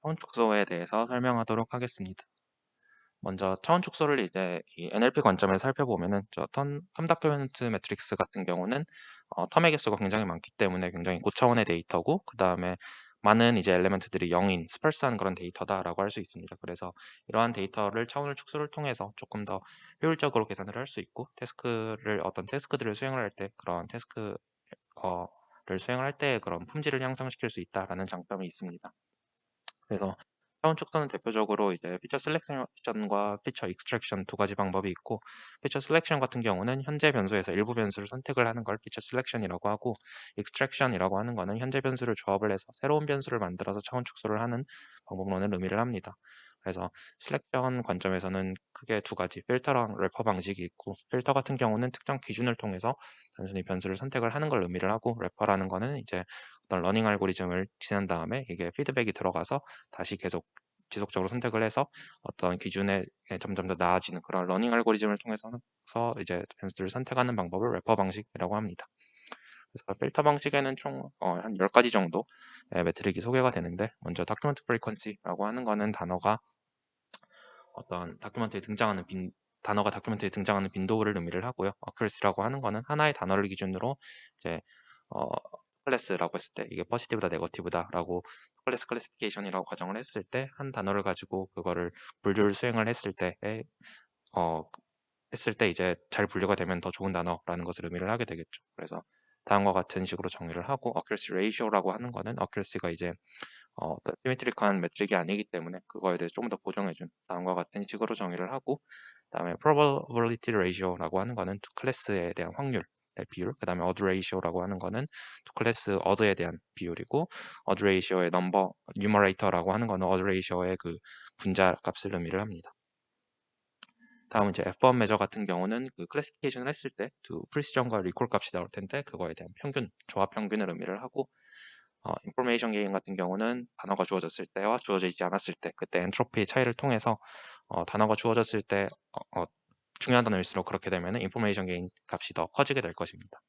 차원 축소에 대해서 설명하도록 하겠습니다. 먼저 차원 축소를 이제 이 NLP 관점에서 살펴보면은 텀 다큐멘트 매트릭스 같은 경우는 텀의 개수가 굉장히 많기 때문에 굉장히 고차원의 데이터고, 그 다음에 많은 이제 엘리멘트들이 0인 스펄스한 그런 데이터다라고 할 수 있습니다. 그래서 이러한 데이터를 차원을 축소를 통해서 조금 더 효율적으로 계산을 할 수 있고, 어떤 태스크들을 수행을 할 때 그런 를 수행할 때 그런 품질을 향상시킬 수 있다라는 장점이 있습니다. 그래서 차원 축소는 대표적으로 이제 피처 셀렉션과 피처 익스트랙션 두 가지 방법이 있고, 피처 셀렉션 같은 경우는 현재 변수에서 일부 변수를 선택을 하는 걸 피처 셀렉션이라고 하고, 익스트랙션이라고 하는 거는 현재 변수를 조합을 해서 새로운 변수를 만들어서 차원 축소를 하는 방법론을 의미를 합니다. 그래서 셀렉션 관점에서는 크게 두 가지 필터랑 래퍼 방식이 있고, 필터 같은 경우는 특정 기준을 통해서 단순히 변수를 선택을 하는 걸 의미를 하고, 래퍼라는 거는 이제 어떤 러닝 알고리즘을 지난 다음에 이게 피드백이 들어가서 다시 계속 지속적으로 선택을 해서 어떤 기준에 점점 더 나아지는 그런 러닝 알고리즘을 통해서 이제 변수를 선택하는 방법을 래퍼 방식이라고 합니다. 그래서 필터 방식에는 총 한 10가지 정도의 매트릭이 소개가 되는데, 먼저 다큐멘트 프리퀀시라고 하는 거는 어떤 단어가 다큐멘트에 등장하는 빈도를 의미를 하고요. 어큐러시라고 하는 거는 하나의 단어를 기준으로 이제 어, 클래스라고 했을 때 이게 포지티브다 네거티브다라고 클래스 클래시피케이션이라고 가정을 했을 때, 한 단어를 가지고 그거를 분류를 수행을 어, 했을 때 이제 잘 분류가 되면 더 좋은 단어라는 것을 의미를 하게 되겠죠. 그래서 다음과 같은 식으로 정의를 하고, accuracy ratio라고 하는 거는 accuracy가 이제 어떤 시메트릭한 매트릭이 아니기 때문에 그거에 대해서 좀 더 보정해준 다음과 같은 식으로 정의를 하고, 그다음에 probability ratio라고 하는 거는 두 클래스에 대한 확률의 비율, 그다음에 odd ratio라고 하는 거는 두 클래스 odd에 대한 비율이고, odd ratio의 numerator라고 하는 거는 odd ratio의 그 분자 값을 의미를 합니다. 다음은 이제 F1 메저 같은 경우는 그 클래시피케이션을 했을 때 두 프리시전과 리콜 값이 나올 텐데, 그거에 대한 평균, 조합 평균을 의미를 하고, 인포메이션 게인 같은 경우는 단어가 주어졌을 때와 주어지지 않았을 때 그때 엔트로피의 차이를 통해서 단어가 주어졌을 때 중요한 단어일수록 그렇게 되면 인포메이션 게인 값이 더 커지게 될 것입니다.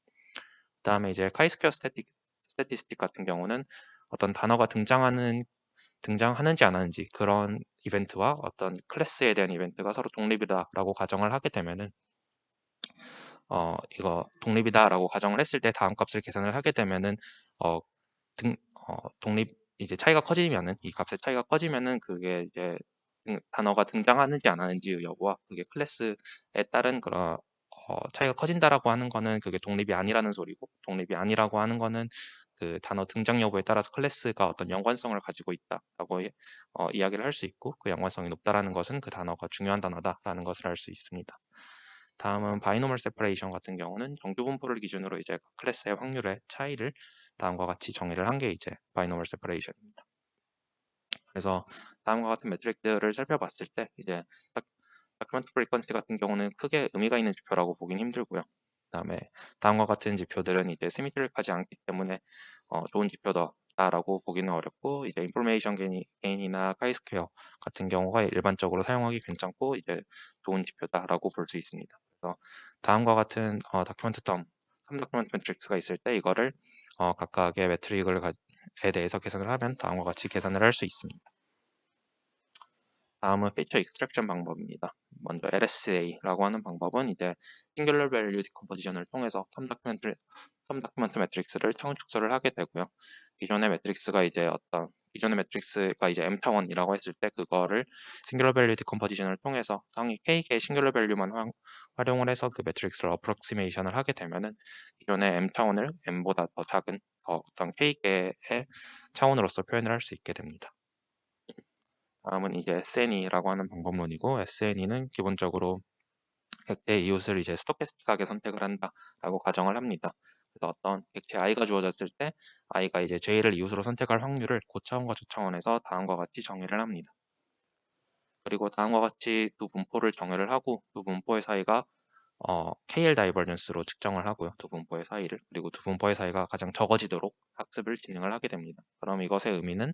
그다음에 이제 카이스퀘어 스태티스틱 같은 경우는 어떤 단어가 등장하는지 안 하는지 그런 이벤트와 어떤 클래스에 대한 이벤트가 서로 독립이다라고 가정을 하게 되면은 이거 독립이다라고 가정을 했을 때 다음 값을 계산을 하게 되면은 어, 독립 이제 차이가 커지면은 이 값의 차이가 커지면은 그게 이제 단어가 등장하는지 안 하는지의 여부와 그게 클래스에 따른 그런 차이가 커진다라고 하는 거는 그게 독립이 아니라는 소리고, 독립이 아니라고 하는 거는 그 단어 등장 여부에 따라서 클래스가 어떤 연관성을 가지고 있다라고 이야기를 할 수 있고, 그 연관성이 높다라는 것은 그 단어가 중요한 단어다라는 것을 알 수 있습니다. 다음은 바이노멀 세퍼레이션 같은 경우는 정규 분포를 기준으로 이제 클래스의 확률의 차이를 다음과 같이 정의를 한 게 이제 바이노멀 세퍼레이션입니다. 그래서 다음과 같은 매트릭들을 살펴봤을 때 이제 다큐멘트 프리퀀시 같은 경우는 크게 의미가 있는 지표라고 보긴 힘들고요. 그다음에 다음과 같은 지표들은 이제 시미트릭하지 않기 때문에 좋은 지표다라고 보기는 어렵고, 이제 인포메이션 게인이나 카이스퀘어 같은 경우가 일반적으로 사용하기 괜찮고 이제 좋은 지표다라고 볼 수 있습니다. 그래서 다음과 같은 다큐멘트 다큐멘트 매트릭스가 있을 때 이거를 각각의 매트릭에 대해서 계산을 하면 다음과 같이 계산을 할 수 있습니다. 다음은 피처 익스트랙션 방법입니다. 먼저 LSA라고 하는 방법은 이제 싱귤러 밸류 디컴포지션을 통해서 텀 다큐멘트 매트릭스를 차원 축소를 하게 되고요. 기존의 매트릭스가 이제 M 차원이라고 했을 때 그거를 싱귤러 밸류 디컴포지션을 통해서 상위 K개의 싱귤러 밸류만 활용을 해서 그 매트릭스를 어프록시메이션을 하게 되면은 기존의 M 차원을 M보다 더 작은 어떤 K개의 차원으로서 표현을 할 수 있게 됩니다. 다음은 이제 SNE라고 하는 방법론이고, SNE는 기본적으로 객체의 이웃을 이제 스토캐스틱하게 선택을 한다라고 가정을 합니다. 그래서 어떤 객체 i가 주어졌을 때 i가 이제 j를 이웃으로 선택할 확률을 고차원과 저차원에서 다음과 같이 정의를 합니다. 그리고 다음과 같이 두 분포를 정의를 하고, 두 분포의 사이가 KL 다이버전스로 측정을 하고요. 두 분포의 사이를. 그리고 두 분포의 사이가 가장 적어지도록 학습을 진행을 하게 됩니다. 그럼 이것의 의미는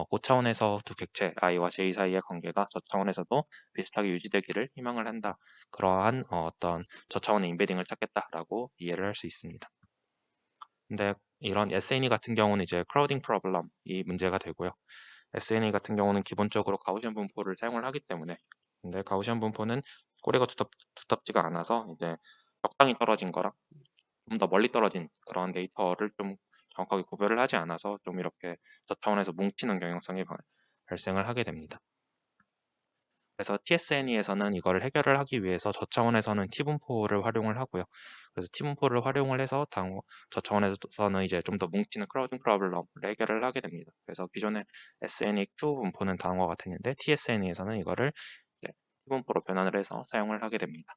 고차원에서 두 객체 i와 j 사이의 관계가 저차원에서도 비슷하게 유지되기를 희망을 한다. 그러한 어떤 저차원의 인베딩을 찾겠다라고 이해를 할 수 있습니다. 근데 이런 SNE 같은 경우는 이제 크라우딩 프로블럼이 문제가 되고요. SNE 같은 경우는 기본적으로 가우시안 분포를 사용을 하기 때문에, 근데 가우시안 분포는 꼬리가 두텁지가 않아서 이제 적당히 떨어진 거랑 좀 더 멀리 떨어진 그런 데이터를 좀 정확하게 구별을 하지 않아서 좀 이렇게 저차원에서 뭉치는 경향성이 발생을 하게 됩니다. 그래서 TSNE에서는 이거를 해결을 하기 위해서 저차원에서는 T분포를 활용을 하고요. 그래서 T분포를 활용을 해서 저차원에서는 이제 좀 더 뭉치는 크라우딩 프로블럼을 해결을 하게 됩니다. 그래서 기존의 SNEQ 분포는 다음과 같았는데 TSNE에서는 이거를 이제 T분포로 변환을 해서 사용을 하게 됩니다.